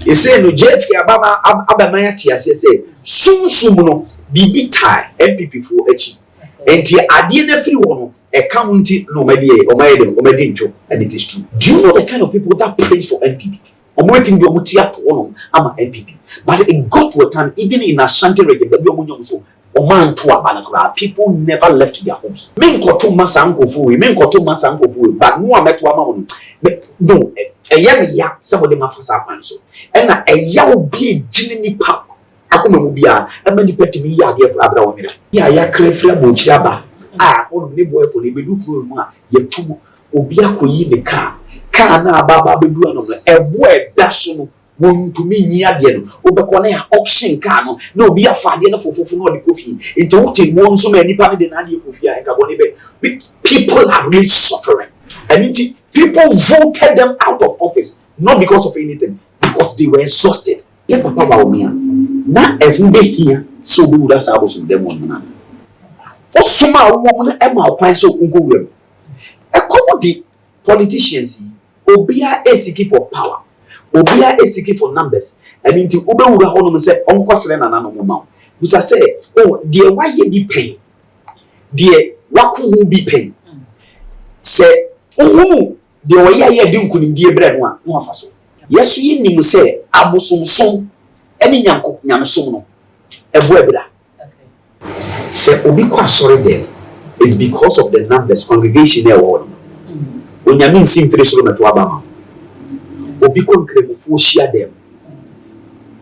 He say no JFK abama ya tiase say sunsum no bibi tie MPP for echi enti ade na free wo no county no omedi ncho, and it is true. Do you know the kind of people that praise for MPP? Waiting the mutia to one ama MPP, but it got to a time even in Ashanti region the Oman to Abanakra, people never left their homes. Men koto masanko fu, but no met to amount. No, a young ya, some of them are fast up so. And a yaw be genuinely pop. Akuma mubia, a many petty me ya dear Abra. Ya crefra buchaba. On the boy for the bedu ma, ye two obia koyi the car. Car na baba bedu no, a boy dasono. Won to me near the end, Obacone auction cano, no be a fadian for the coffee. Into what it won so many party than Andy Coffee and Cabonibe. People are really suffering. And people voted them out of office, not because of anything, because they were exhausted. Yeah, Papa Bawumia. Now every day here, so we would have with them one man. What somehow woman Emma so ungo. A commodity politicians, Obia is seeking for power. Obia is seeking for numbers. And into Uber Honum said, Uncle Selena Nano. We say, oh, dear, why you be paying? Dear, what will be paying? Say, oh, the way I do couldn't dear bread one, no faso. Yes, we need to say, Abusum song, any yanko Yamasono, a webra. Say, Obikwa sorry then, is because of the numbers, congregation there. When you mean sing for this room at Wabama. Obikon kremufo share them.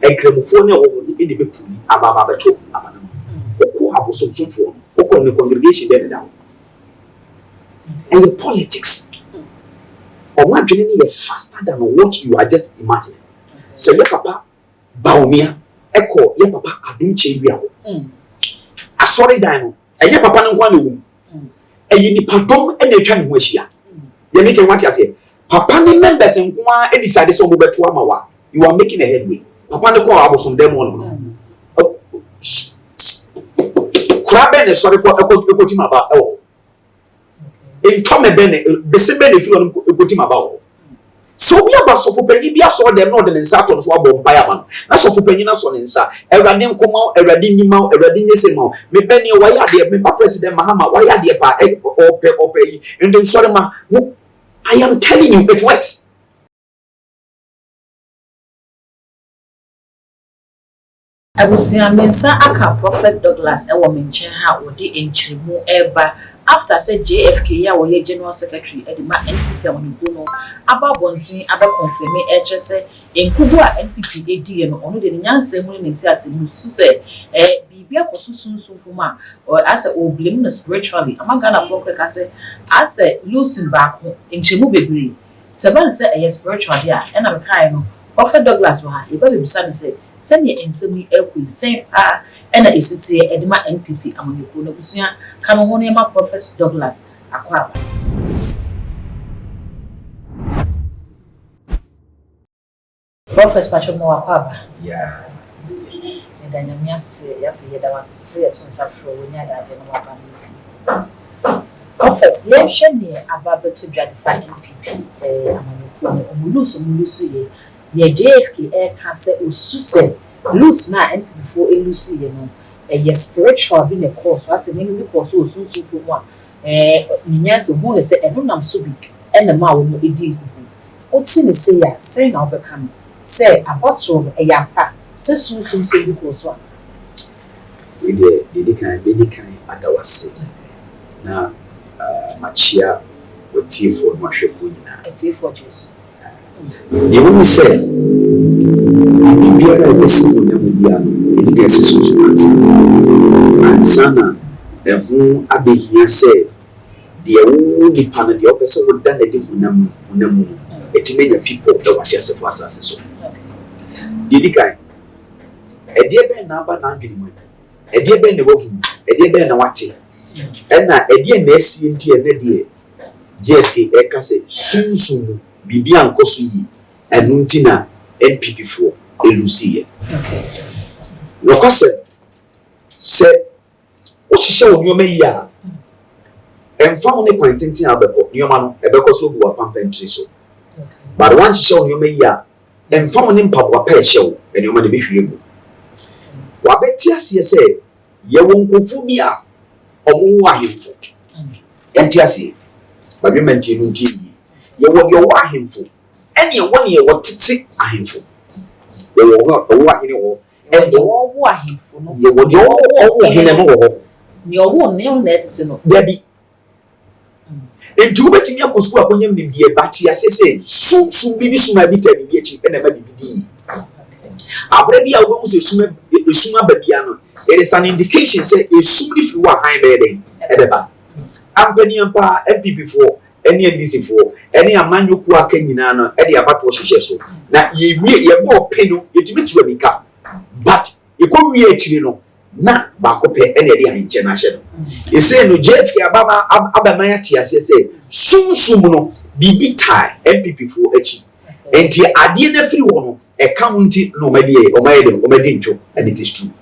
E kremufo ne wo in the bepu ababa beto abana. Oko abosomsomfo. Oko in the congregation there down. And the politics. Omo adwene ne faster than what you are just imagining. So your papa Bawumia eko your papa adumche wi awo. Asori dan no. Your papa no kwa ne wo. E ni padom e na atwa ne ho ahia. Ye make what you say. Papa ni members nkwa e decide so mo beto amawa. You are making a headway. Papa ni ko abosom dem no. Krabe ne sorry ko ekoti maba e wo. Entome be ne bese be ne fi on ekoti maba wo. So we aba so for penyi bia so dem no de nsa to so abo mpa ya ma. Na so for penyi na so ne nsa. Ewrade nkoma, ewrade nyima, ewrade nyesema. Me be ne wa ya de me pa president Mahama wa ya de pa ope yi. Nden sorry ma I am telling you, it works. I will see a mensa aka Prophet Douglas a woman chair how would they enchirimu eba after said JFK ya or General Secretary Edima NPP on Guno about wanting other confirming HSA in Kubua NPP AD and only the Yansen when in Tiasi to say Bibia Kosusun Sufuma or as a blame spiritually among Ghana folk as a losing back in Chimu Seven said a spiritual there and I'm kind Prophet Douglas wa a baby son said send ye ensemi ekwi sen and a city Edima NPP among you no busia come on ma Prophet Douglas akwaba Prophet Pachomo akwaba yeah and then you say ya fi da was say to safro when ya da je no ma Prophet ye hwe ne ababa to dwadfa NPP among you omulusu ye JFK ka se osuse lose na and before elusi ye no a spiritual be the course as a name because osunsu fu mo nyanse ho se eno nam so bi and the ma wo no edi kubu oti ne say ya say na obeka no say abotro e yampa se sunsum se because one we dey kan adawase na machia otifo no ahwefo nyina etifo juice the only say biara besi na bia edikase susu and sana ehu abehia say de wo nipa na de opese wo da na de funamu etimenya people da wa chese for asase so didikai edie ben na aba na adwene mu edie ben na wafu edie ben na wate na edie na esi nti e na de JFK ekase sunsun bibia nkoso yi enu nti na NPP for elusiye lokase se o hihye onyo me ya emfa ho ne kwantintin abeko nyoma no ebeko so bu wa pampentry so but one hihye onyo me ya and found him papa pay show, and you might be feeling. Wabetia say, ye won't go phobia or more him for. And Tiasi, but you mentioned TV, you want your him for. Any 1 year what to say a him for. You will not go and you will him for. You will your own nail net to there be. And you bet me a school upon him be a batty as I say, soon be this my bit and be cheap and a baby. Already I won't say sooner babiano. It is an indication, say, a soon if you are high bedding. I'm penny and pa MP before any of this before any amanu who are Kenyana, any about what she says so. Now ye more penal, it means to a but you could reach na bakope ene dia international e say no jeff ya baba abamaya tiase say sunsum no bibi tai MPP fo achi enti ade na free wo no e county no omadi ntwo and it is true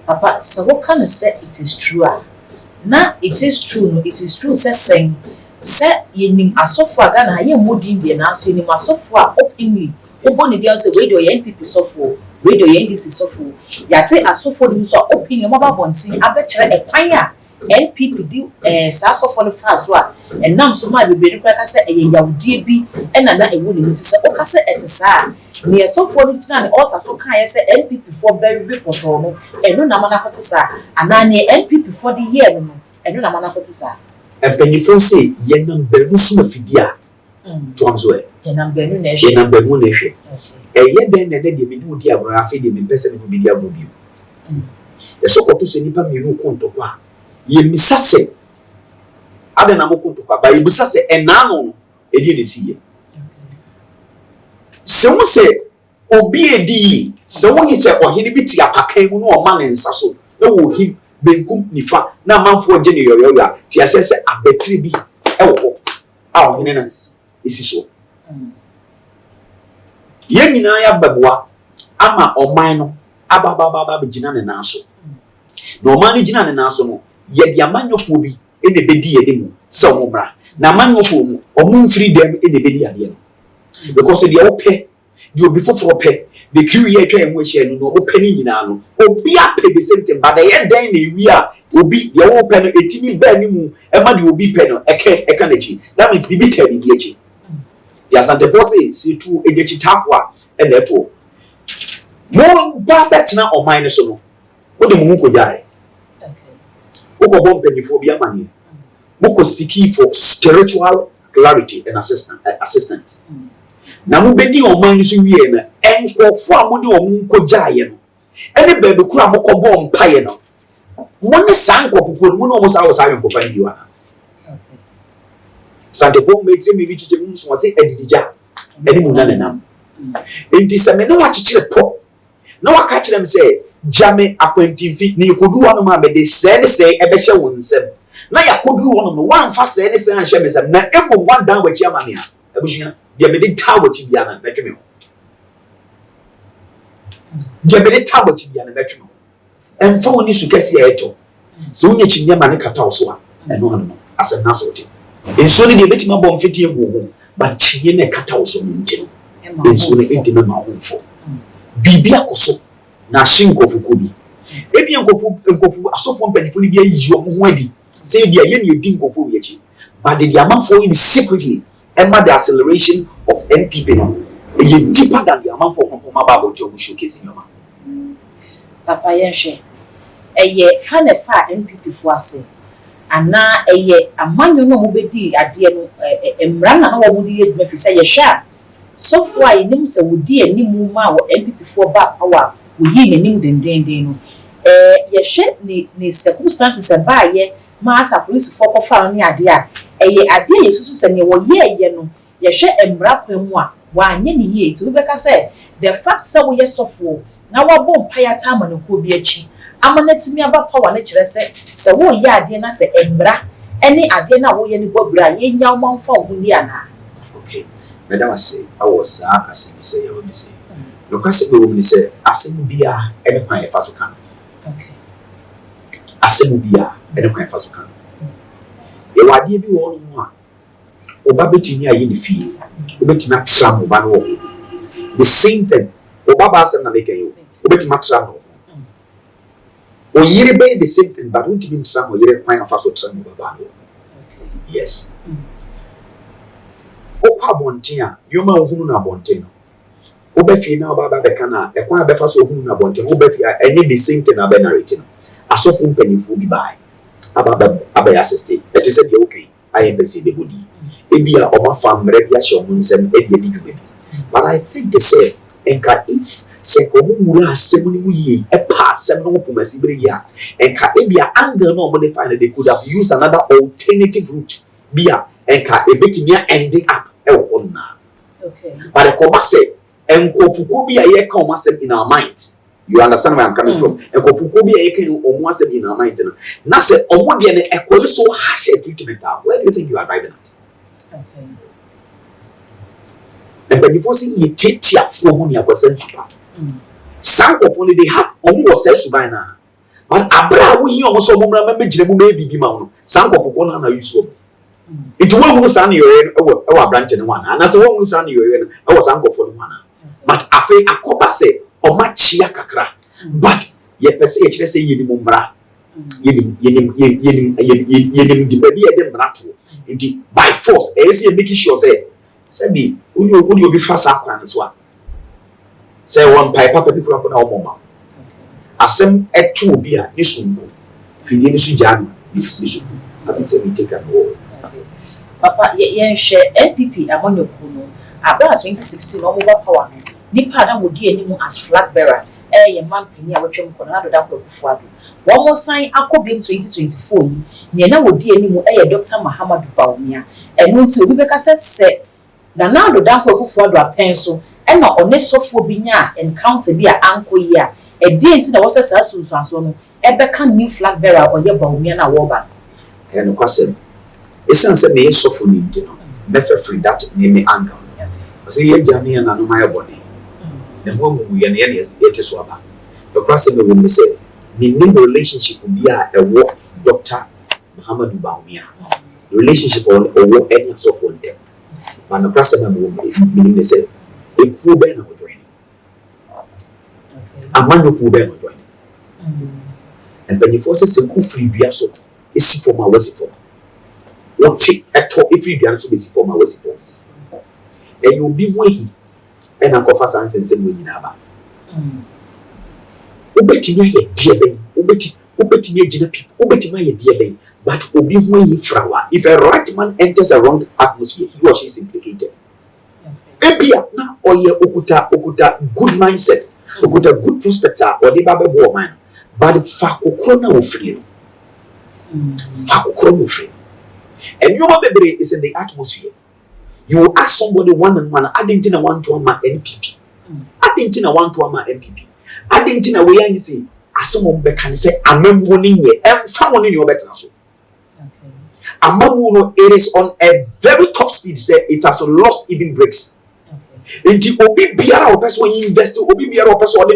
papa so what can say it is true na it is true no it is true say yenim asofo aga na ye modin de na so yenim asofo a openly oboni dia say we do MPP sofo radio NDC sofo yate asofo ni so opinion maba bontin abekere ekwan a NPP di sa sofo no fa so a enam so ma bebere kwa ka se eyawudie bi ena na ewu ni muti se o ka se etisa ne sofo no tina ne altar so kan ye se NPP for very poto no eno na mana kotisa ana ne NPP for the year no eno na mana kotisa empanyifo se ye number no so mafidia to am so ye number no na hwe ye den na de me no di abra afi de me pese me bi di agbo bi e so koto se nipa mi no konto kwa ye misase ade na mo konto kwa ba ye misase ena no e di de siye se wo se obi edi se wo hi se ohene bi ti apakan mu no o ma ne nsa so na wo hi benkum nifa na manfo je ne yoyo ya ti asese abetri bi e wo ho a ohene na isi so ye nyina ya babua ama oman no abababa begina ne naso na oman ne gina ne naso no ye dia manyofo bi ene bedi ye dem se omra na manyofo mu omun freedom ene bedi ade no because the ope the obi foforo pe the create atwa emu ehia no ope ni nyina no obi ape the same thing but ye den na ewi a obi ye ope no etimi ba ni mu e ma de obi pe no eka na chi that means bibi tell bi echi the asante force si tu egechi tafwa e na eto mo ba betna o mine so no o de mu ko jae okay o ko bom penifo bi amane mo ko seek for spiritual clarity and assistant na mo bedi o mine so wie na enkofo a mo de o mu ko jae no ene ba be kura mo ko bom paye no mo ne sankofo ko mo no mo sa wo sa yonko pa ni wa Santefo metri mi bichi mu so wase adidija eni mu na nenam enti se me ne wa chichire po na wa ka kire me se jame akwantimfi ni kodu wonu ma be de se ne se ebe hye won nsem na ya kodu wonu no wan fa se ne se an hye me se na ebo wan dan wachi amane a abushia de me de ta wachi bia na betwe me ho de me de ta wachi bia na betwe me ho emfa woni su kese ya eto se wonya chinya ma ne kata so a eno no asem na so ti enso ne de betima bom fiti egu ho but chiye ne kata wo so nti no enso ne enti na ma ho fo bibia koso na shinkofu kodi ebi enkofu asofo mpanifo ni bia yi ho adi say bia ye ne edi enkofu wi achi but the amount in secretly emma the acceleration of NPP no e deeper than the amount for compoma babo to showcase nyoma papa yenhwe eye fa ne fa NPP fo ase ana eye amanyo no mo bedi ade no emra na wo bodi ye dwuma fi se ye hwa so fo a enim se wodi animu ma wo NPP fo ba awa wo yi nenim dendenden no ye hwe ni circumstances ba ye ma asa police fo ko fa no ade a eye ade ye susu se ne wo ye no ye hwe emra kwamu a wa anye ni ye ti wo beka se the fact se wo ye sofo na wo bom paya ta ma no ko bi achi amanatimi aba power na kire se wo ye ade na se emra eni ade na wo ye ni bobra ye nya wo manfa wo ni ana okay meda wase awosa akase se ye wo bi se no kwase be wo ni se asemu bia ene kwan ye fa so kan okay asemu bia ene kwan ye fa so kan ye wade bi wo no a oba betimi aye ni fie obetimi atram oba no The same thing. Obaba asem na make you. Obeti matra no. O yere be the same thing, but won't mean some yere kwan afa so tra no baba no. Yes. Okwa abonten a, yoma ohunu na abonten no. Obefi na baba be kana, e kwan abefa so ohunu na abonten, obefi enye the same thing na be narrate no. Asofo mpanimfo bi bai. Aba assist. It is say okay. I am the body. Ebia oma fam ready a show nsem e de dwuma bi. But I think they say enka if se ko mu wura asem ni mu yi e pa asem no pomasi bere ya enka ebia angle no mo dey find they could have used another alternative route bia enka ebetimi ending up e wo na. Okay. But the koma say enkofuko bia ye ka o masem in our minds. You understand where I'm coming from? Enkofuko bia ye ka o mo asem in our minds na say omo de ne ekole so harsh a treatment. Where do you think you are driving at? Okay. And before saying you take your phone, you are sensitive. Some of only they have almost says by now. But Abra, we hear almost remember baby mound. Some of one are useful. It won't sound your our branch and one, and as a woman son you I was uncle for one. But I feel a copa say, or much yakakra. But yet, per se, say you mumbra. Yedim the baby at them ratu. Indeed, by force, as you making sure say. Sabi, would you be fast as well? Say one pipe up a big crop on our mama. Asem at 2 beer, Nissungo. Feeding Sujan, if Nissu. I think say we take a go. Papa, yet share NPP among your kuno. About 2016 over power. Nipada would be any more as flag bearer. Your man penny, which I'm Conado down for. One more sign, I could be 2024. Niana would be any more a Dr. Muhammad Bawumia. And until Rebecca said. Na now the damn people for a pencil, and not honest so for binya and count to be an uncle year. A day into the was a Sasu, a become new flag bearer or your Bawumia Woba. And of course, it sounds a mere so for me, never free that name me anger. I say, ye Johnny and my body. The moment we are near it is Waba. The question will say, the new relationship will be a war Dr. Muhammad Bawumia. Relationship on a war any so for them. But the person meaning they say, a cool ben or joining. A man who ben or joining. And when you force a good free biaso, it's for my West form. What take at all if you be answer is for my West forms. And you'll be waiting and Uncle Fassan and same way in Abba. Obeti my dear Ben, Obeti me Gina people, Obeti my dear Ben. But Obi flower. If a right man enters a wrong atmosphere, he or she is implicated. Ebia na oye okuta good mindset, okuta good prospector or the baby woman. But fakokrona ofri. Fakokrona ofri. And your baby is in the atmosphere. You will ask somebody one on one. I didn't want to my NPP. I didn't want to my NPP. I didn't know where you see. As someone can say, I'm winning here. And someone in your better so. Amamuno, it is on a very top speed. It has lost even breaks. And the Obi Biara person when you invest, Obi Biara person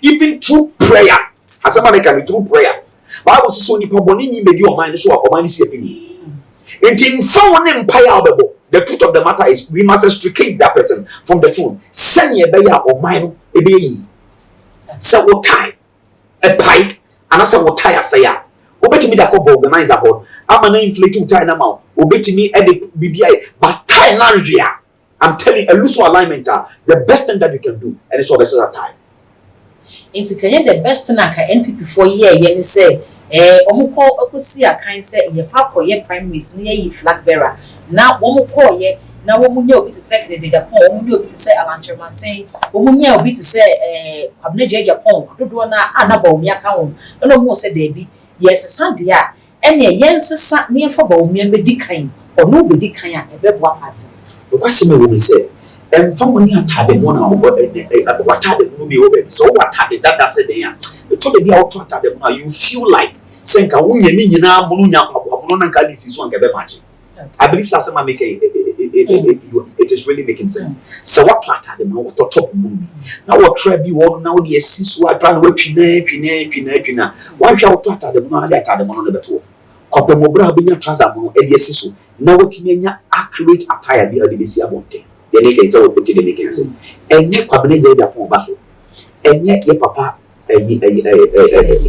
even through prayer. As a man can be through prayer. But I was so nipa boni ni be your mind so a man is opinion. And in someone empire the truth of the matter is we must extricate that person from the truth. Send ye beya or mine ebe. So what time? A pipe and I said what tire say ya. Obeti me that cover organize about. I'm an inflating time now. Obeti me at the BBI, but time now. I'm telling you, a loose alignment the best thing that you can do, and it's always that time. It's the best thing I can NPP for year. You say, Omuko Okusia kind say, ye papa, ye prime minister, ye flag bearer. Now, Omuko ye. Now, woman, you'll be to secretary, the poem, you'll be to say Alanche Mountain, woman, you'll be to say, Abneja Japon, Dudwana, Anabomia Town, no more said Debbie. Yes, a Sunday, and a yes, sat near for Bawumia be decaying, or nobody can a very party. The question will say, and from when you had the one what had the movie over, so what had it that said there? You told me out to them, you feel like saying, I won't need now, Mununya, Mononka, this is one get matching. I believe Sassama make it is really making sense. So what had them over top movie? Now what tribe you want now the assist who are trying to pina. Why shall talk at them on the tour? Copper Mobra being a transamo, and yes, now what you mean accurate attire the BBC about them. the make is all put the make and say and ye kwabene je da pon ba so enye ye papa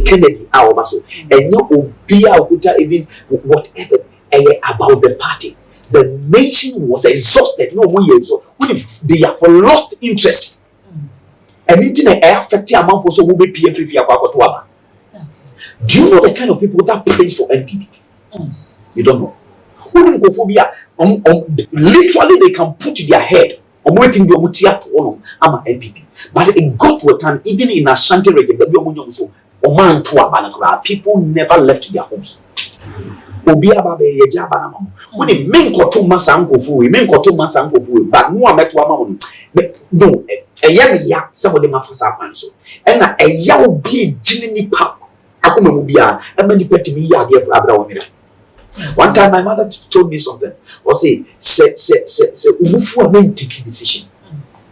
Kennedy our baso enye obi a okuta even whatever about the party. The nation was exhausted. No more years. They have lost interest. Anything that affect the amount for so will be PF. Do you know the kind of people that praise for NPP? You don't know. Literally, they can put their head. I'm waiting to I'm an NPP. But it got to a time, even in Ashanti region, people never left their homes. Obi ababe ye jaba na mamo woni menkoto masa nkofu but no ameto amamo no eya me ya somebody mafasa kwan so na eya obi ejine nipa akoma mu bia ama nipa timi ya de abra wo mira. One time my mother told me something or say umufu a men take decision.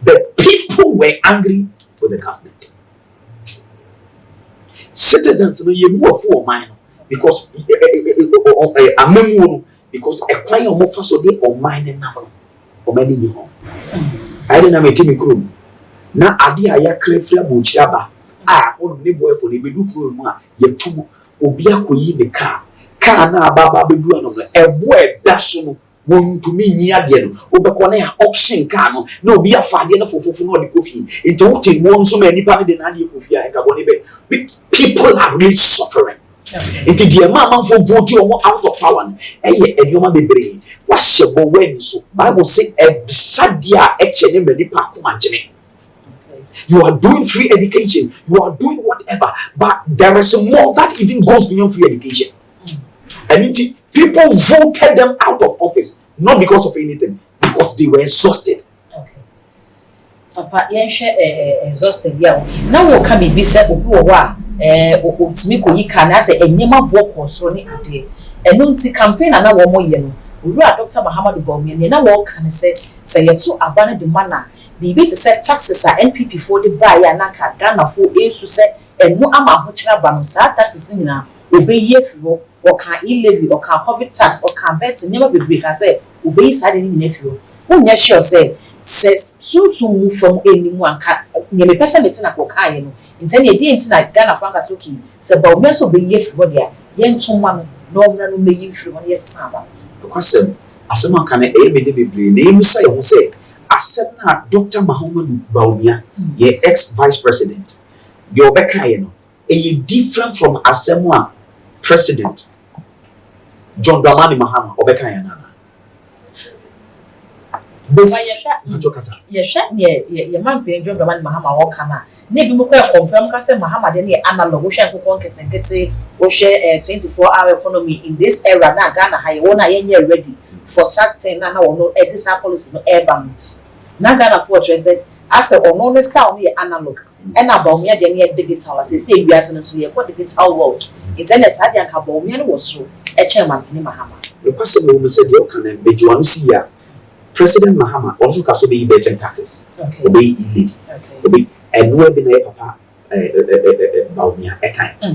The people were angry with the government. Citizens no ye mu ofu o man because because a client of more so they or mine and now or many new home. I didn't have a Timmy crew. Now, idea ya crefla buchaba. On the boy for the bedu crew, ye two obia could the car. Car na baba bedu a boy dasso won to me near the end. Obacone auction car no be a father for no coffee. It won't take one so many pounds than any coffee and carbon. People are really suffering. It's the amount for voting out of power. And you might be brave. What's your boy? So Bible say a sadia you are doing free education, you are doing whatever, but there is more that even goes beyond free education. And people voted them out of office, not because of anything, because they were exhausted. Papa, exhausted. Yeah. Now what can be said? Otimi yi kana say enyema bo so ne ade eno nti campaign na wo mo ye no owura Dr. Muhammadu Bawumia na wo kan say yeto abane de mana bibi to say taxes a NPP for the buy na ka Ghana for esu say eno ama ho kira ba no sa taxes nyina obeyi afiro o kan e-levy o kan COVID tax o kan bet nyema bebre ka say obeyi sa de nyina afiro wonya sure say says sunsun from enimu anka nyeme pesa metina ko kan ye no intend ye dey intina Ghana franca soki se Bawumia so be ye free dia ye ntoma no no me ye free one yes samba because asema kan e be de bebre na emu say ho say asem na Dr. Muhammadu Bawumia ye ex vice president the obeka ye no e different from asem president John Dramani Mahama obeka ye na this ye man pe John Dramani Mahama wo kana na bi mo kwa compare mo ka say Mahama de ne analog wo hwe nkokon ketenkete wo hwe 24-hour economy in this era na Ghana ha ye wona ye ready for something na wo no this policy no urban na Ghana for treasure as ono no style no ye analog and na Bawumia de ne digital as say wiase no so ye ko digital world it's an sadia ka Bawumia no was so e chairman ni Mahama the person who said you can be you see ya President Mahama also can be better taxes obey illegal obey and no be na papa Bawumia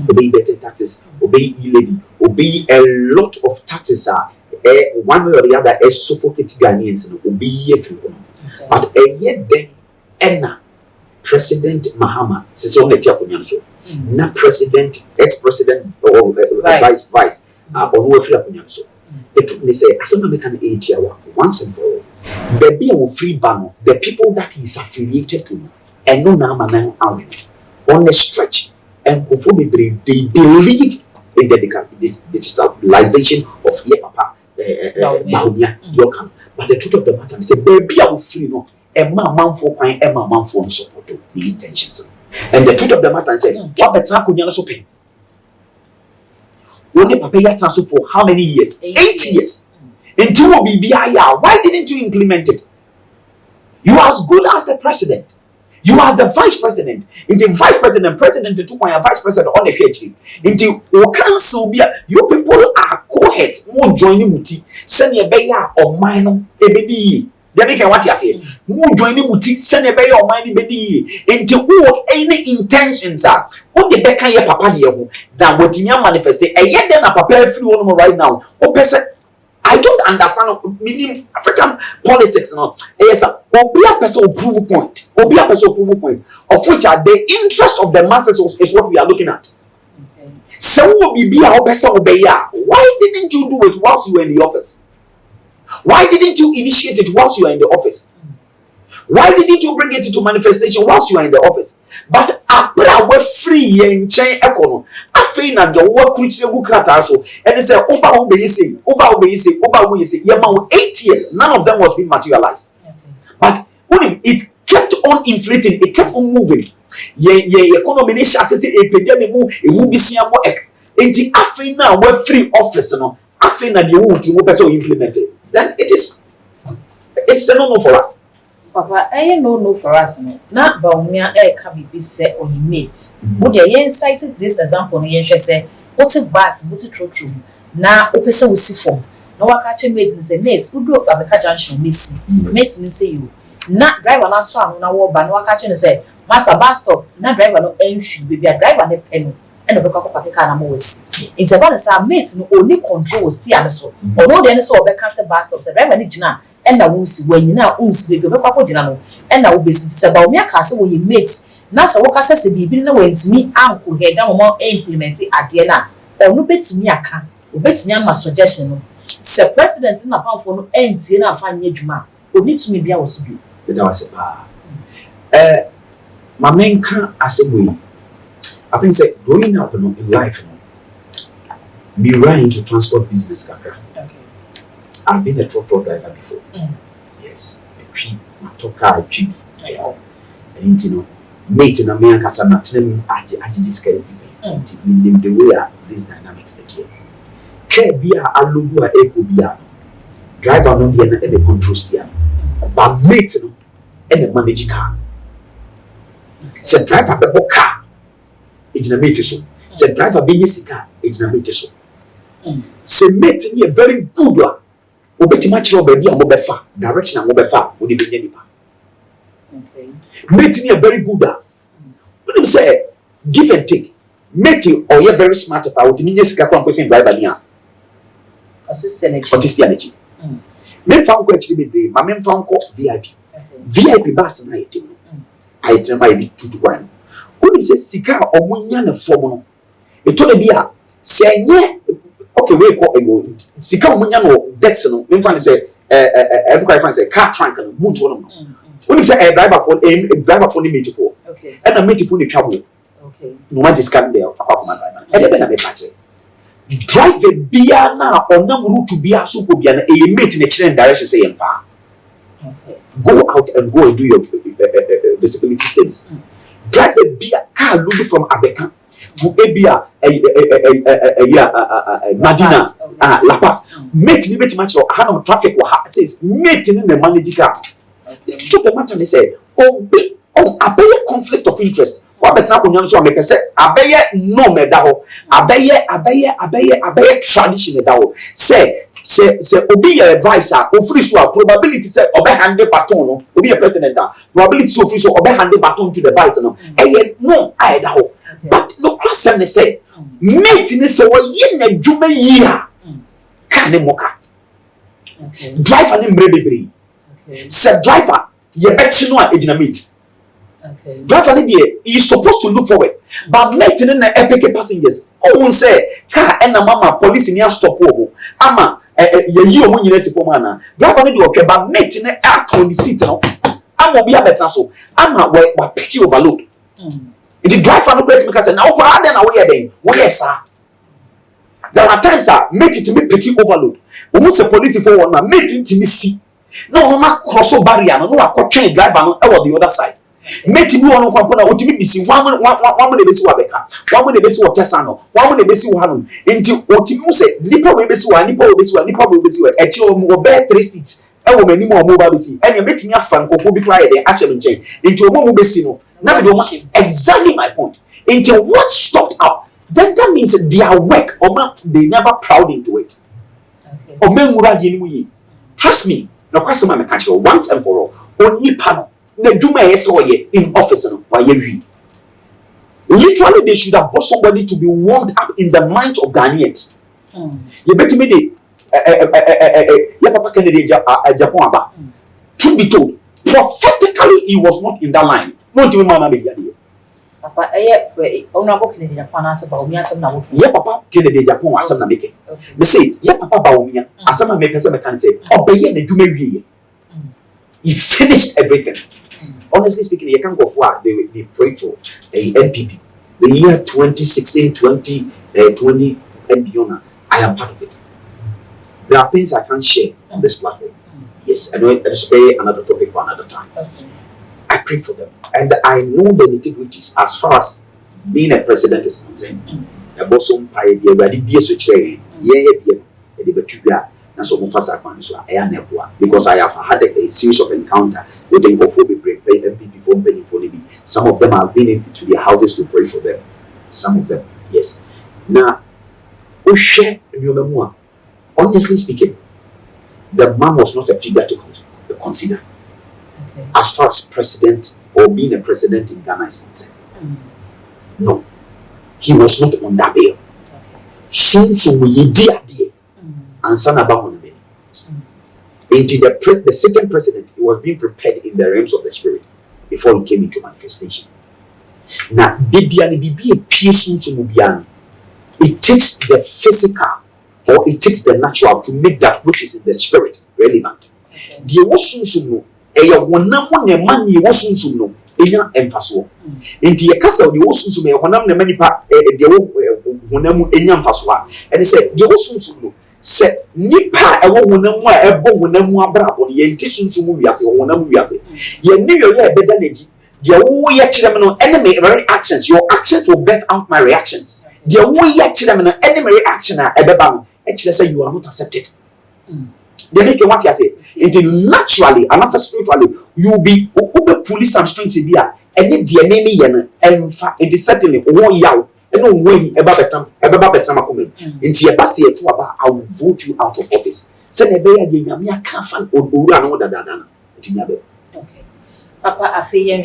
obey better taxes obey illegal obey a lot of taxes are one way or the other is suffocate Ghanaians obey everyone but yet then enna President Mahama since on the so na president ex-president or vice on we free so it took me say asema me can age once and for all there be a free ban the people that is affiliated to and no na man on a stretch and they believe in the digitalization of your papa Bawumia your but the truth of the matter is say baby I will free no e man for kwan e man for support the intentions and the truth of the matter is say what better akunya so pay only papa ya transfer for how many years 8 years until BBI why didn't you implement it? You are as good as the president. You are the vice president. Into vice president, president, the 2.5 vice president on the PhD. Into council, you people are co-heads. More joining muti. Send your beya or mine ebedi. They make what you say. More joining muti. Send your beya or mine ebedi. Into who any intentions are. What the beka ye papa diye that what in your manifest. And yet then a papa free one right now. O person. I don't understand meaning African politics now. Yes, obi a person prove point. Obi a person prove point. Of which are the interest of the masses is what we are looking at. Okay. So why didn't you do it whilst you were in the office? Why didn't you initiate it whilst you are in the office? Why didn't you bring it into manifestation whilst you are in the office? But apra we free and chain econo. I feel that the work which you look also and they say over we say, yeah, 8 years, none of them was being materialized. Okay. But it kept on inflating, it kept on moving. Economy say a pejani mu e mu bisia mo ek. Enti afei na we free office no. Afei na the won't you person implement it. Then it's a no for us. Papa, I no for us. Not Bawumia can be said or he mates. Would you cited this example? You say, what's a bus, what's a true? Now, Opesa will see form. No, I catch a mates and say, mates, who drop a junction missing. Mates and say you. Not driver last one, now walk by no catching and say, Master bus stop, not driver no empty, baby, a driver no pen. And the cock of a car always. It's about a mates no only control still so. Or no, then so the cancer bus stops, a driver need to and I will see when you now owns baby, and I will be said about me a castle when you mates. Nasa work as a baby, no way to me, uncle, head down more implemented at the end. Or no bet me a can, or bet me my suggestion. Sir President in a pound for no end, and I find you, Juma, who need to me be also be. But I was my main can as a way. I think say growing up in life, me running to transport business kakra. I've been a truck driver before. Yes, my truck car, and you know, mate in America, some I just carry people. The way these dynamics again. Care be a logo a echo be a driver no be the control steer, but mate no and the manage car. Say driver the car, it's na mate so. Say driver be yes car, it's na mate so. Say mate me a very good one. Obeti match baby and mobefa direction and mobefa would be nipa. Okay. Mate me a very good when him say give and take. Mate or you very smart about the sika kwa person driver nia. Autistic energy. Men found actually be my men found call VIP. VIP bus na item. Item I be 2 to 1. When him say sika or munya na form no. E to be a say nye okay, we call a sika munya no debts no. Me fan say every fan say car trunk no boot one no. When you say a driver for the mate for. Okay. And a mate for the trouble. Okay. No one discount there apart from driver. And then I be patch. Drive a beer now on nam route to beer so could be an a mate in a chain direction say far. Okay. Go out and go and do your visibility studies. Drive a beer car looking from Abeka to Abia Madina La Paz. Mate me much or hand traffic says mate in the managing car. The truth of the matter is say abeye conflict of interest. What better kunyan so make say abeye no me da ho. Abeye tradition da ho. Say obi advisor ofri so probability say obe hand baton no obi a president probability so ofri so obe hand baton to the vice no no I da ho. But no question say mate ni say wo ye na dwuma yi a ka ne moka. Driver ni mbre bebre. Say driver ye bechi no a ejina mate. Okay. Driver is supposed to look forward, but mate in the epic passengers. Oh, won't say car and mama police in your stop. Ama ye omo nyina si form ana. Driver need okay, but mate in the act on the seat now. Ama be a better so. Ama we pick you overload. The driver no great because now over then away then. Where sir? There are times mate to me pick you overload. Almost a police for one mate to me see. No, ma cross barrier no akọ train driver no e the other side. Mate bi won ko na otimi bisi one mo na besi wa beka one mo na besi wa tesa no one mo na besi wa hanom enti otimi say nipa we besi wa echi o be 3 seats e wo mani mo ba besi ene metimi afa nkofo bi kra ye de ahye nchen enti o mo besi no na be do exactly my point enti what stopped out then that means their work they never proud into it. Okay. O menwura de ni mu yi trust me no kwasema me catch once and for all only panel na juma yesoye in office no wa yewi. Literally they should have brought somebody to be warmed up in the minds of Ghanaians. You bet me yeah, Papa Kennedy Japan aba. Truth be told, prophetically he was not in that line. No, do you remember the idea? Papa, Kennedy Japan as about me as now. Yeah, Papa Kennedy Japan as na make. They say, yeah, Papa Bawumia as na make person can say, obey na jume wie. He finished everything. Honestly speaking, you can't go for they prayed for a NPP. The year 2016, 2020 and beyond. I am part of it. There are things I can't share on this platform. Yes, I know it's another topic for another time. I pray for them, and I know the nitty-gritties as far as being a president is concerned. Because I have had a series of encounters with the MPP for MPP. Some of them have been into their houses to pray for them. Some of them, yes. Now, honestly speaking, the man was not a figure to consider as far as president or being a president in Ghana is concerned. No, he was not on that bill. Soon we did and son about into the sitting president, he was being prepared in the realms of the spirit before he came into manifestation. Now, it takes the physical or it takes the natural to make that which is in the spirit relevant. The no money no emphasis. Into your castle, the osun me honam ne manipa emphasis. And he said, the no say nipa honam abrabo ye nti sunsun wiase honam wiase. Ye ne yo ye beda neji. The wo no enemy reactions. Your actions will birth out my reactions. The wo ye no enemy reaction ebeba no say you are not accepted. They make what you say. Until naturally and also spiritually, you will be police and strength to be a and then the enemy and it is certainly one yaw and no way about betam coming into your bassy to about I'll vote you out of office. Send a bear the Yamia can't find or run than okay. Papa Afiyan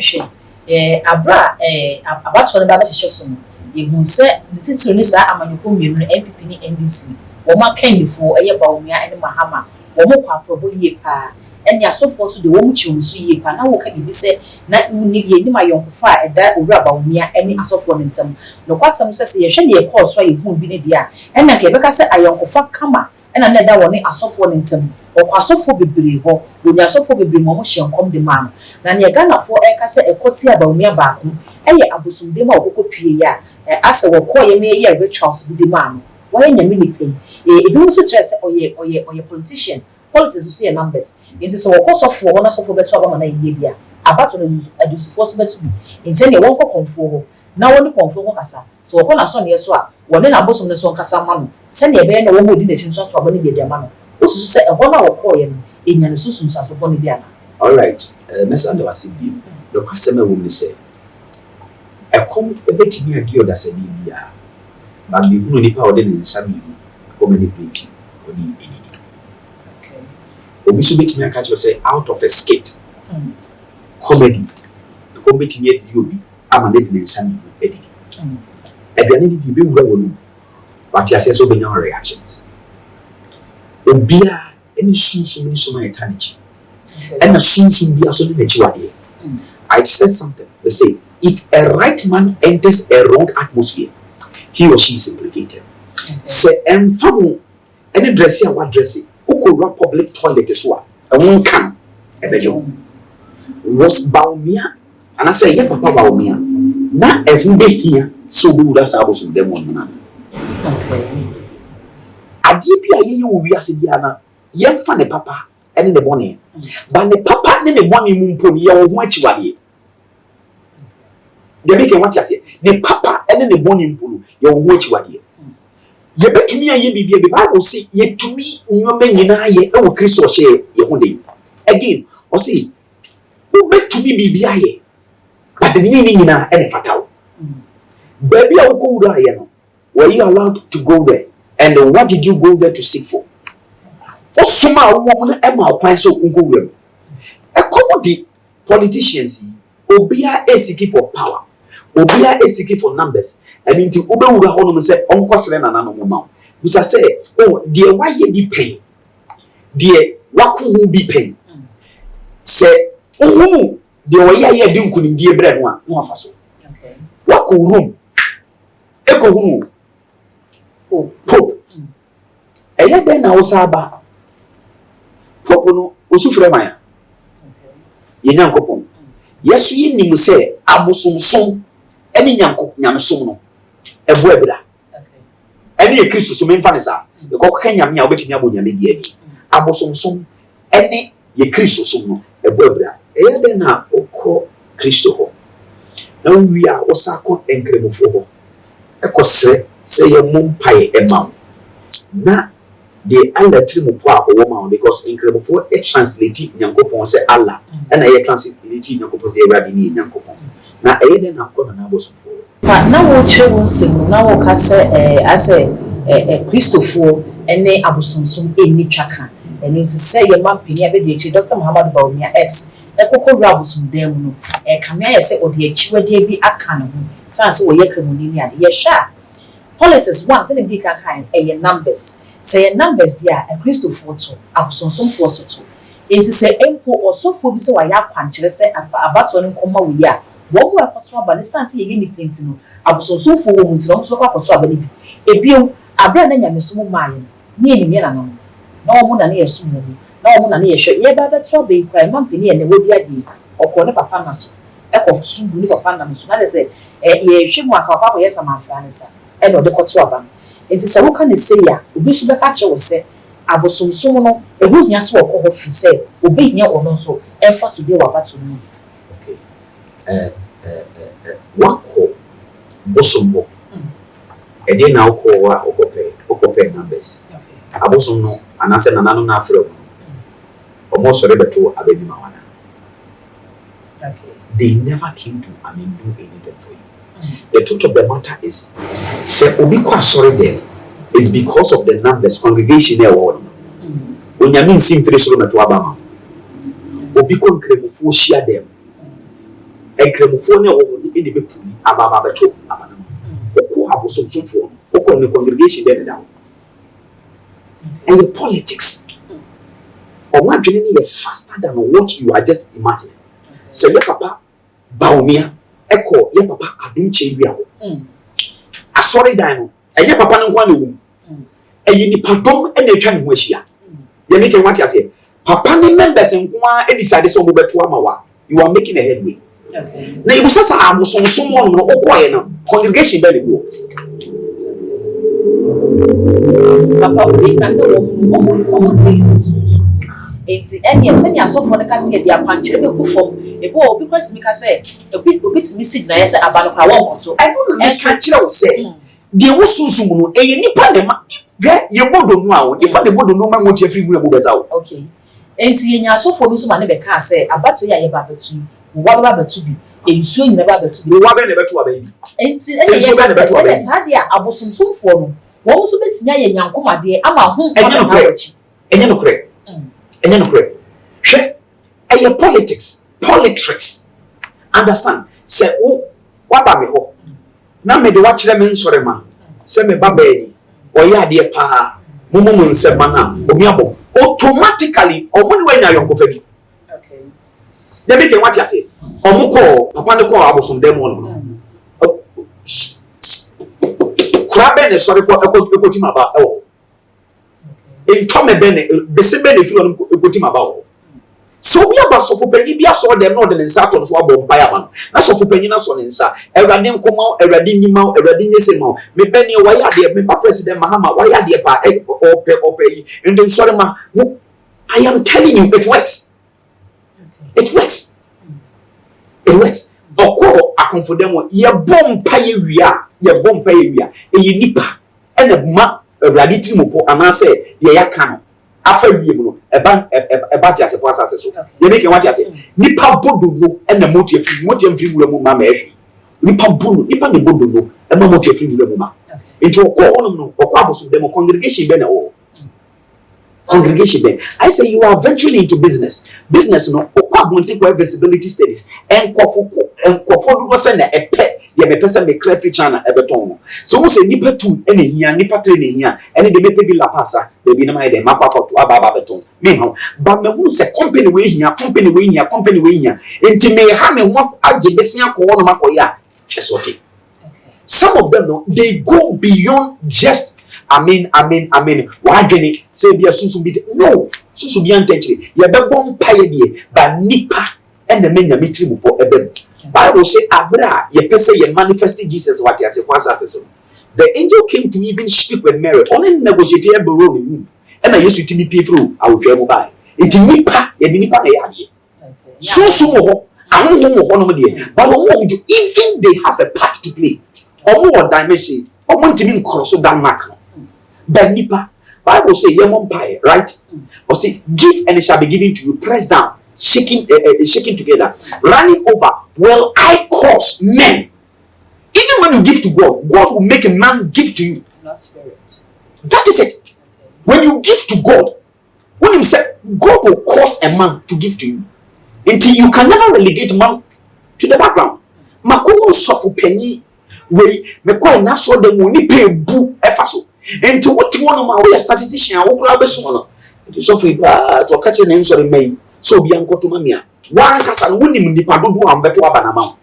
Abra about what about the show. You who said this is Sunisa Amanuko MPP NDC. Woma kan before Bawumia and Mahama. Womo kwa probo ye pa enya so for so de womu chi nso ye pa na wo ka bi se na ni ye ni ma yonkofa eda owura Bawumia eni asofo ntem no kwasam se ye hwe ne ye call so ye hu bi ne dia ena ka beka se ayonkofa kama ena na da woni asofo ntem okwa asofo bebre ho wonya asofo bebre mo mo hyenkom de ma na ne Ghana fo ka se ekoti Bawumia ba ko eye abosumde ma okokopie ya asa wo ko ye me ye rituals bi de ma why nyame ni pay e do so stress oye politician politics so your numbers it is so cost of for one so for better aba na ye bia abato no adusifo so better bi nti ne won ko konfo ho na won konfo ho kasa so wo na so ne so a won na abosom ne so kasa ma no se ne be na wo modi na chin so aba ne bia ma no osusu se e ho na wo ko ye no enya no susu nsafo bo ne bia na all right Mr. Andewasi bi the customer will say e kom e betimi adi oda se ni bia but the who nipa ode ne nsabi communicate odi edidi obi so betimi aka to say out of a skate comedy the comedy me edi obi ama ne de nsabi edidi aduane di be wura wonu but ya say so be nya reactions obia any sunsun so my eternity and sunsun bia so de chi wade I said something they say if a right man enters a wrong atmosphere he or she is implicated. Say enfamo any dressing and what dressing uko public toilet is what and one can ebejo was Bawumia and I say yeah Papa Bawumia na every here so we would have some them one man okay adipia ye wo wi ase bia na yem fa ne papa and the bonny but the papa ne bonny mu mpo ye wo ho achiwade they make what you say the papa and the bonny mpo your watch what ye betumi aye bibia be Bible say ye tumi nyoma nyina ye e wo Kristo hye ye ho dey again o say wo betumi bibia ye but the nyina e fataw baby a wo ko wura ye no were you allowed to go there and what did you go there to seek for o soma wo mo na e ma okwan so wo go wura e commodity politicians obia is seeking for power obia is seeking for numbers and into ube wura hono se onkosere na no mo busa say oh dear why ye be pain dear wako hu be pain say oh dear why ye di nkunim die bread no afa so okay wako room eko hu pope eye den na wo saba pope no osufre maya ye nyankopon yesu yi nim se abosomsom ene nyamesom no ebo ebira ene ye kristo so memfa ne sa e ko kanya me a obetimi abonyame bi adi abosomsom ene ye kristo so no ebo ebira eye den na okọ kristo ho na wi a osako enkremofo ho e ko se ye mompae ema na de Allah trimu po a wo because enkremofo e translate nyankopon se Allah na ye translate nyankopon se Awurade ni nyankopon na eye den na akọ na abosomfo na wo kire won semu na wo ka se ase Christopher ene abosomsom eni twaka eni nti se ye mampeni abedi echi Dr. Muhammad Bawumia X ekokoro abosom dem no kamia ye se ode achiwade bi aka ne ho sanse wo ye kremoni ni ade ye sha politics one se dem ka kan ye numbers say numbers dia Christopher to abosomsom force to enti se empo osofo bi se wa ya kwankire se abato ne nkoma wo ya wo mo akoto aba ne sanse ye ni penti no abosomsom fo wo mu nti no so akoto aba ne bi ebio abra na nyamesom maaye ni enimi na no na wo mo na ne yeso mu na wo mo na ne yehwe ye ba beto be ikra mampeni ye ne wodi ade okọ ne papa na so ekofu du ne papa na so na le se ye hwe mu aka papa ye samanfa ne sa e no de koto aba enti se wo ka ne se ya obi so be ka che wo se abosomsom no ehu hia so okọ ho fi se obi hia ono so emfa so de wa bato no okay wako bosombo ede na okọ okope numbers abosom no anase nanano na afro omo sore beto abebi mawana they never came to do anything for you. The truth of the matter is say obi kwa sorry them is because of the numbers congregation there won when you mean sim free so meto abama obi kon kremufo share them kremufo ne wo ni de bepuli ababa beto abana oko abosomsomfo oko ne congregation there down and the politics or one journey is faster than what you are just imagining. So your papa Bawumia echo your papa adunche wi awo asori dan no and your papa no kwa ne wum and you ni padom e na atwa ne ho ahia ye make what you say papa ni members nko a decide so mo beto amawa you are making a headway okay na you sasa abosomsom no okoye na congregation be le go papa we ka se wo enti ene se ni asofo ne ka se dia kwankire be ku fom ebo obi kwati mi ka se obi ti mi sig na ye se aba no kwa won koto I don't know ka kire wo se de wo sunsun no eye nipa ne ma hwe ye bodo no awo nipa ne bodo no ma ngoti afiri mu na mo beza wo okay enti ye nya asofo bi so ma ne be ka se abato ya ye ba betu wo ba betu bi ensuo nyina ba betu bi wo ba ne betu aba yi enti ene ye se sa dia abosomsomfo no wo so betinya ye nyankomade ama ho enye no kre enye no kre hwe eye politics understand say wa ba me ho na me de wa kire me nsore ma se me baba eni oye ade pa mumu nsema na omi abo automatically omuni wa nya yonkofa bi okay de be ke what you say omuko papa ne ko abosom dem no kurabe ne sori ko ekoti maba ewo entome be ne bese be ne fi on ekoti maba wo so bi abasofo panyi bi aso dem no de ne nsa to no so abom pa ya ma na sofo panyi na so ne nsa Awurade nkoma Awurade nyima Awurade nyesema me be ne wa ya de me pa president Mahama wa ya de pa ope yi ndem sori ma I am telling you it works it works okoro akonfodemo ye bompa ye wia eyi nipa ene ma Awurade timopo anase ye yaka no afa wie mu no eba ti asefo asase so ye make what you say nipa bodo no ene motu afiri mu ma ehwe nipa bono nipa ne bodo no e ma motu afiri mu ma enti okoro no okọ aboso dem congregation be na wo congregation be I say you are venturing into business no okọ abonte kwa visibility studies enkofo do se na epe ye me pesa me clear feature na ebeton so wo say nipa tu ene hia nipa tre ne hia ene de mepe bi la pasa de bi na mai de makwa kwato aba beton me ho ba me hu say company we hia enti me ha me ho age besia ko no makoya chesote. Some of them no, they go beyond just why gene say be susu bi no susu bi antechire ye be bom paye die ba nipa ene menya mitri mu po ebe Bible say abra ye pese ye manifested Jesus what ye say for us. The angel came to even speak with Mary only negotiate e be room womb ena yesu timi pie through awotwa mu bai enti nipa ye nipa na ye ade susu mo ho ahonho mo ho no mo de but even they have a part to play omo dimension omo ntimi nkroso dan mark but nipa Bible say ye mom pie right or say give and it shall be given to you pressed down shaking together running over will I cause men even when you give to God will make a man give to you. Not spirit. That is it. When you give to God when you say God will cause a man to give to you until you can never relegate man to the background. Makomo sofu penny we me kwa na so dem oni pe bu efa so enti what you want ma we statistician wo kura be so no so free ba to catch ne nsori mai so bi ankoto mamia wan kasa no wonim nipa dodo ambeto aba na ma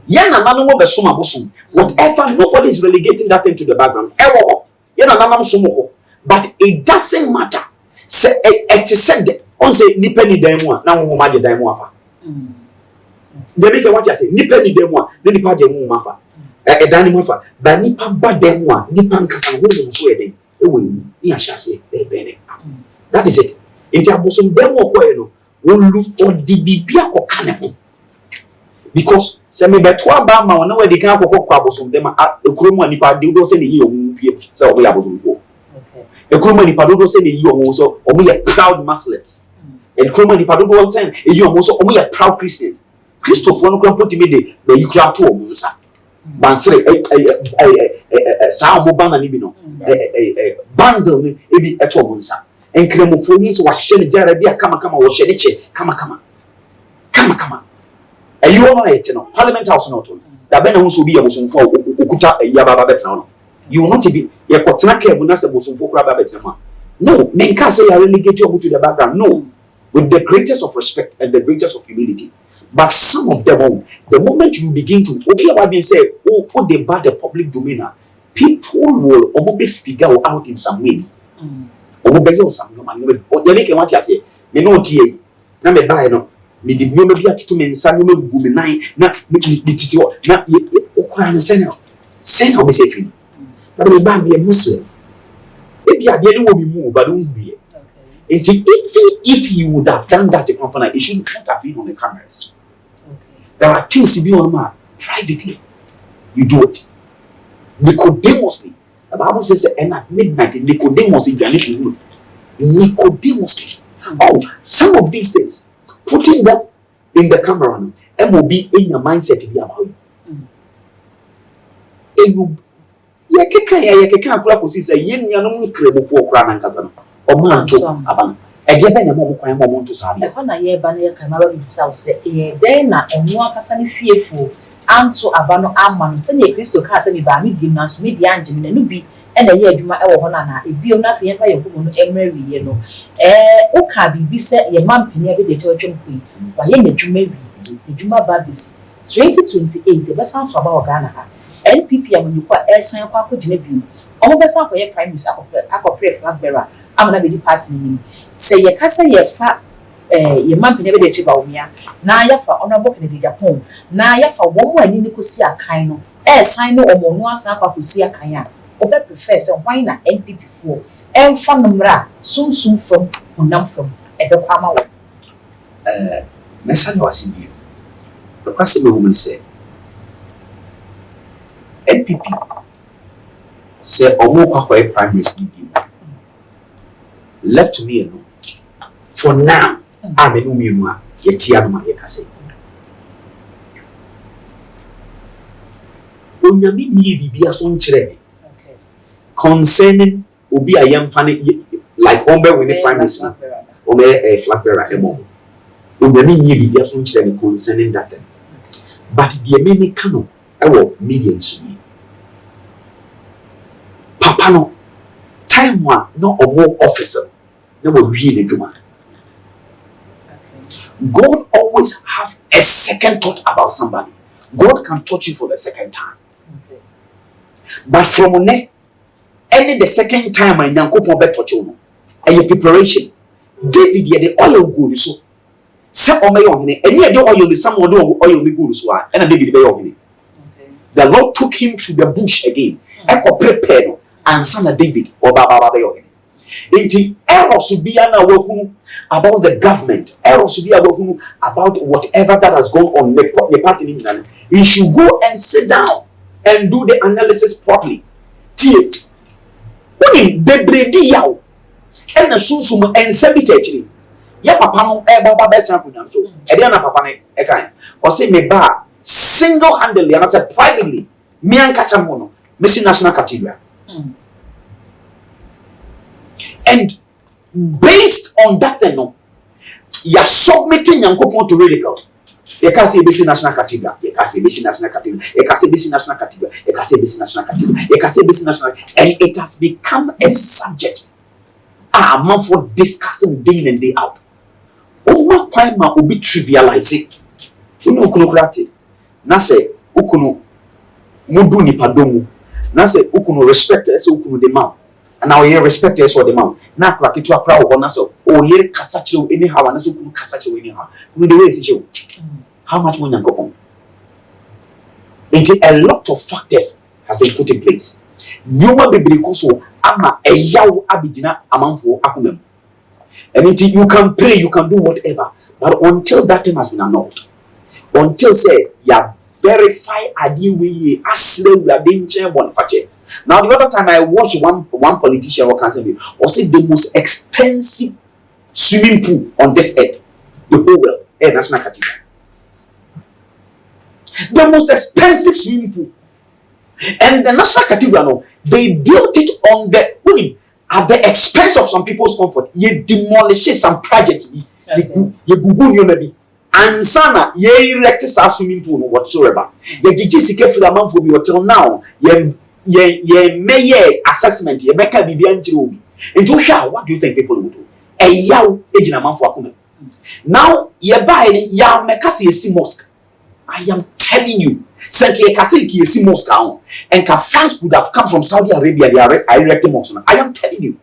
ye na nanu mo be so ma boso whatever nobody is relegating that into the background ewo ye na nanam so mo but it doesn't matter say it said on say nipa ni dan mu a na wo ma je dan mu afa de make what you say nipa ni dan mu a na nipa je mu afa dan ni mu afa ba nipa ba dan mu a nipa nkasa wo zo so eden ewo ni ahase bene that is it inti abosom dan mu ko e no wo lu odi bibia ko kane ho because se me beto aba ma wona we di kan akokọ abosom dem ekromu nipa de do se ne yi omu pie se obo ya abosomfo ekromu nipa do se ne yi omu so omu ye proud muslims ekromu nipa do se yi omu so omu ye proud Christians Christopher no kwa poti me de na yi kura to omu nsa bansere sa omu bana ni bi no bundle ni ebi eto omu nsa enkremofo ni so wa hye ne jara bia kama wo hye ne che kama ayi won na yete no parliament house no to da be na hu so bi abosomfo okuta ayi ababa betena no you will not be ye kotena ke bu na se bosomfo kura ba betena ma no men can say you relegate you to the background no with the greatest of respect and the greatest of humility but some of them the moment you begin to obi about being say oh they bad the public domain people will obo figure out in some way obo be you some no man o de make want you say me no tie na me buy no me di bioma bi atutu me nsa no magugu me nan na me titi na okura ne sen obi say fini but me ba be muslim e bi ade ni wo mi mu ba do hu even if you would have done that company it should not have been on the cameras. There are things to be on my privately you do it Nicodemously. The Bible says and at midnight Nicodemously oh some of these things putting them in the camera and will be in your mindset to be about you. And you can kura ko si say yen nuanom kremo fo kura nan kasa no o man to aban e de be na mo kwan mo to sa e ho na ye ba na ye kan ma ba bi sa say e de na enu akasa ne fiefo anto abano amam se ne Kristo ka se bi ba mi dim na so me di anje me na no bi e na ye adwuma e wo ho na na e bio na fe ye fa ye ko no emre ye no o ka bi se ye mampania bi de te otwem ku wa ye na adwuma wi adwuma ba bis 2028 e be san so aba o Ghana ha NPP amanyukwa esan kwa akogina biu omo besa akoye prime minister akopre flag bearer amana be di party ni se ye kasa ye fa ye mampene be de chi Bawumia na ya fa honorable Kennedy Japan na ya fa wo mo ani ni kosi akan no esan no omo no asan kwa kosi akan a obe prefer se why na NPP fo emfa numra sumsum from unam from e be kwa ma wo mesa no asibi the question we woman say NPP say omo kwa prime minister left to me alone for now I'm a new yetia no ye kase onyame ni bibia so nkyere okay concerning obi ayam fane like ombe when the prime minister ombe a flag bearer emo onyame ni bibia so nkyere concerning that thing but the many kano ewo media nso yi papa no time one no omo officer na wo wie ne dwuma. God always have a second thought about somebody. God can touch you for the second time. But from ne any the second time I nyankopon be touch you no a preparation. David ye the oil go so say o me yohene enye de oil the some de oil the go so and David be yohene. The Lord took him to the bush again. Eko prepare no ansa na David or baba be yohene. Inti errors should be about the government. Errors should be about whatever that has gone on the party. He should go and sit down and do the analysis properly. When the bredi yaw and the sunsum and sabitachly. Ya papa no baba better so Ediana papa ne ekan. Or say me ba single-handedly and I said privately, me and Casamono, Missing National Cathedral. And based on that, then no, you're submitting Yankopon to ridicule. You can't say Bisi National Cathedral. You can't say Bisi National Cathedral. You can't say Bisi National Cathedral. You can't say Bisi National Cathedral. You can't say Bisi National. And it has become a subject. A month for discussing day in and day out. Oma time ma obi trivialize it. Unu ukunu kurati. Na se ukunu mudu ni padomu. Na se ukunu respect ese ukunu de ma. And now you respect us for the man. Now, crack it to a crowd on us. Oh, here, Casacho, anyhow, and so Casacho, anyhow. With the way it's show. How much money go on? A lot of factors has been put in place. You will be because ama a yaw abidina among for akumem. And you can pray, you can do whatever. But until that thing has been annulled, until say, ya verify adiwe asle we are danger one factor. Now, the other time I watched one politician or council was it the most expensive swimming pool on this earth, the whole world, National Cathedral. The most expensive swimming pool. And the National Cathedral, no, they built it on the at the expense of some people's comfort. You demolish some projects. You Google you maybe. And sana ye erect a swimming pool whatsoever. You did just get for the month for me until now. Ye may assessment, ye make a bibian. And Joshua, what do you think people will do? A yaw agent amount for Akume. Now, ye buy ya make us a mosque. I am telling you, Sanki Kasiki is mosque and fans could have come from Saudi Arabia, they are erecting mosque. I am telling you.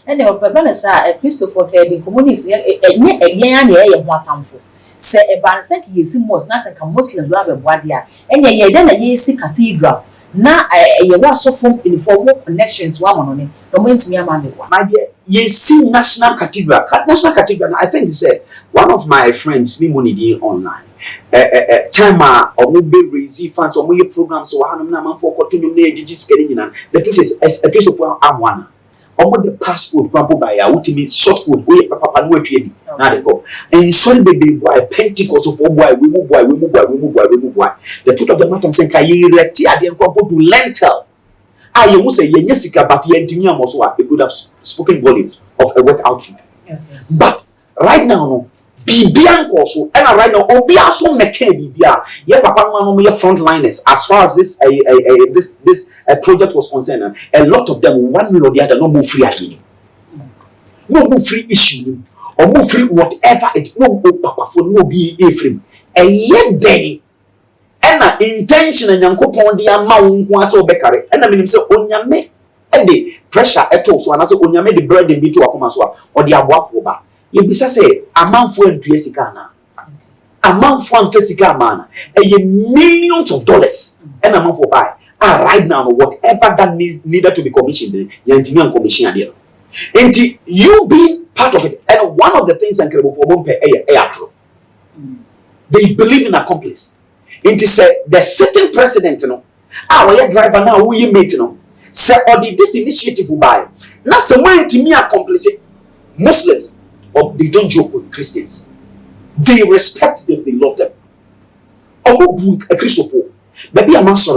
And the Pabana, Christopher Kedi, communities, a yan, what harmful. Say a Bansaki is most Nasan Muslim Rabbi Wadia, and ye then a ye see cathedral. Now, you was so from informal connections, one on it. Don't wait me a man. My dear, ye see National Cathedral. National Cathedral, I think it's one of my friends, me money day online. Time or mobile raise funds or more programs or Hanam for continuing ages getting in. The truth is, a piece of one. Or the password, grandpa by a ultimate short code, we papa no trade. Now they go. And sorry, baby boy, Pentecost of boy, we move. The truth of the matter is, can you erect here and come to lentil? I must say, Jessica, but the engineer was what they could have spoken volumes of a work outfit. But right now, no. Bibian also, and right now, Obia so McKay Bibia, yeah, Papa no more frontliners as far as this project was concerned. A lot of them, one way or the other, no more free again, no more free issue, or more free whatever it no Papa for no be a free. A yet day, and intention and Yankopon the amount was so becare, and I mean, so Onyame, and the pressure at all, so and I say Onyame the bread and be to a comaswa or the awafoba. You be say a man for Enthusiasticana, a man for physical man, millions of dollars, and a man for buy. Right now, whatever that needed to be commissioned, the engineer commission idea. And you being part of it, and one of the things incredible for Mompe Air, they believe in accomplice. It is the sitting president, you know, our driver now, who you meet, you know, say, or this initiative will buy. Not someone to me accomplish it. Muslims. But they don't joke with Christians. They respect them, they love them. A Christopher, maybe a master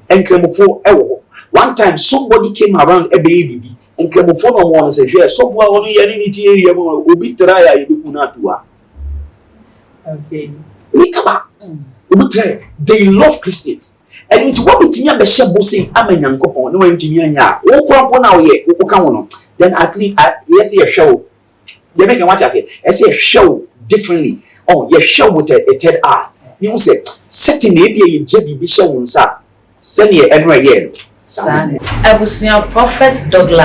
and Clemofo. One time somebody came around a baby and Clemofo no one said, yes, so far only any area will be try. Okay. We come back. They love Christians. And what we think about Shabosing, I'm a young couple, no engineer, then at least, yes, a show. They make what I say. I say show differently. Oh, you show with a third eye. You say, setting the idea, Jebby Bishop, send ye every year. I was your Prophet Douglas.